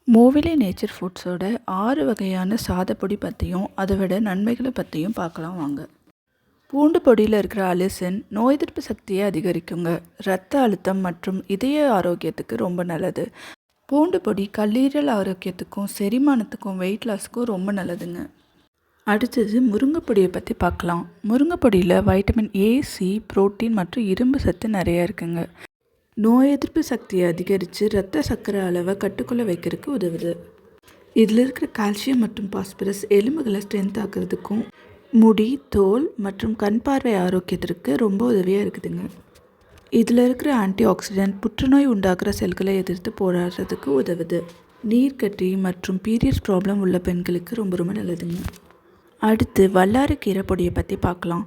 மோவிலே nature ஃபுட்ஸோட 6 வகையான சாதப்பொடி பற்றியும் அதோட நன்மைகளை பற்றியும் பார்க்கலாம் வாங்க. பூண்டு பொடியில் இருக்கிற அலிசின் நோய் எதிர்ப்பு சக்தியை அதிகரிக்குங்க. இரத்த அழுத்தம் மற்றும் இதய ஆரோக்கியத்துக்கு ரொம்ப நல்லது. பூண்டு பொடி கல்லீரல் ஆரோக்கியத்துக்கும் செரிமானத்துக்கும் வெயிட் லாஸுக்கும் ரொம்ப நல்லதுங்க. அடுத்தது முருங்கைப்பொடியை பற்றி பார்க்கலாம். முருங்கைப்பொடியில் வைட்டமின் ஏ, சி, புரோட்டீன் மற்றும் இரும்பு சத்து நிறைய இருக்குங்க. நோய் எதிர்ப்பு சக்தியை அதிகரித்து இரத்த சர்க்கரை அளவை கட்டுக்குள்ளே வைக்கிறதுக்கு உதவுது. இதில் இருக்கிற கால்சியம் மற்றும் பாஸ்பரஸ் எலும்புகளை ஸ்ட்ரென்த் ஆக்கிறதுக்கும் முடி, தோல் மற்றும் கண் பார்வை ஆரோக்கியத்திற்கு ரொம்ப உதவியாக இருக்குதுங்க. இதில் இருக்கிற ஆன்டி ஆக்சிடென்ட் புற்றுநோய் உண்டாகிற செல்களை எதிர்த்து போராடுறதுக்கு உதவுது. நீர்க்கட்டி மற்றும் பீரியட்ஸ் ப்ராப்ளம் உள்ள பெண்களுக்கு ரொம்ப ரொம்ப நல்லதுங்க. அடுத்து வல்லாரை கீரை பொடியை பற்றி பார்க்கலாம்.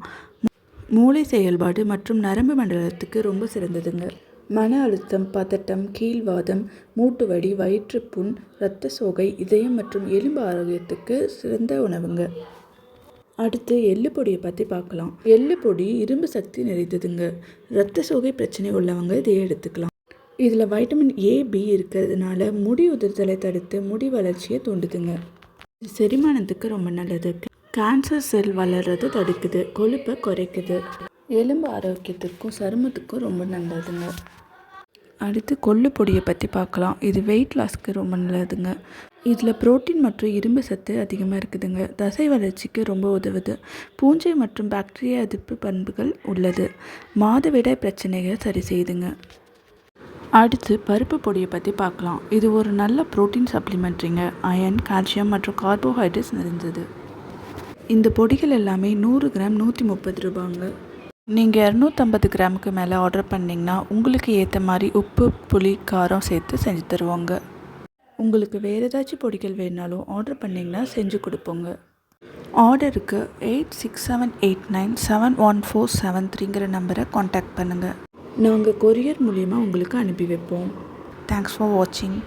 மூளை செயல்பாடு மற்றும் நரம்பு மண்டலத்துக்கு ரொம்ப சிறந்ததுங்க. மன அழுத்தம், பதட்டம், கீழ்வாதம், மூட்டு வலி, வயிற்றுப்புண், இரத்த சோகை, இதயம் மற்றும் எலும்பு ஆரோக்கியத்துக்கு சிறந்த உணவுங்க. அடுத்து எள்ளு பொடியை பற்றி பார்க்கலாம். எள்ளு பொடி இரும்பு சக்தி நிறைந்ததுங்க. இரத்த சோகை பிரச்சனை உள்ளவங்க இதை எடுத்துக்கலாம். இதில் வைட்டமின் ஏ, பி இருக்கிறதுனால முடி உதிர்தலை தடுத்து முடி வளர்ச்சியை தூண்டுதுங்க. இது செரிமானத்துக்கு ரொம்ப நல்லது. கேன்சர் செல் வளர்றதை தடுக்குது, கொழுப்பை குறைக்குது. எலும்பு ஆரோக்கியத்துக்கும் சருமத்துக்கும் ரொம்ப நல்லதுங்க. அடுத்து கொள்ளு பொடியை பற்றி பார்க்கலாம். இது வெயிட் லாஸ்க்கு ரொம்ப நல்லதுங்க. இதில் புரோட்டீன் மற்றும் இரும்பு சத்து அதிகமாக இருக்குதுங்க. தசை வளர்ச்சிக்கு ரொம்ப உதவுது. பூஞ்சை மற்றும் பாக்டீரியா எதிர்ப்பு பண்புகள் உள்ளது. மாதவிடாய் பிரச்சனைகளை சரி செய்யுதுங்க. அடுத்து பருப்பு பொடியை பற்றி பார்க்கலாம். இது ஒரு நல்ல புரோட்டீன் சப்ளிமெண்ட்ரிங்க. அயன், கால்சியம் மற்றும் கார்போஹைட்ரேட்ஸ் நிறைந்தது. இந்த பொடிகள் எல்லாமே 100 கிராம் 130 ரூபாங்க. நீங்கள் 250 கிராமுக்கு மேலே ஆர்டர் பண்ணிங்கன்னா உங்களுக்கு ஏற்ற மாதிரி உப்பு, புளி, காரம் சேர்த்து செஞ்சு தருவாங்க. உங்களுக்கு வேறு ஏதாச்சும் பொடிகள் வேணாலும் ஆர்டர் பண்ணிங்கன்னா செஞ்சு கொடுப்போங்க. ஆர்டருக்கு 8678971473 நம்பரை காண்டாக்ட் பண்ணுங்கள். நாங்கள் கொரியர் மூலிமா உங்களுக்கு அனுப்பி வைப்போம். தேங்க்ஸ் ஃபார் வாட்சிங்.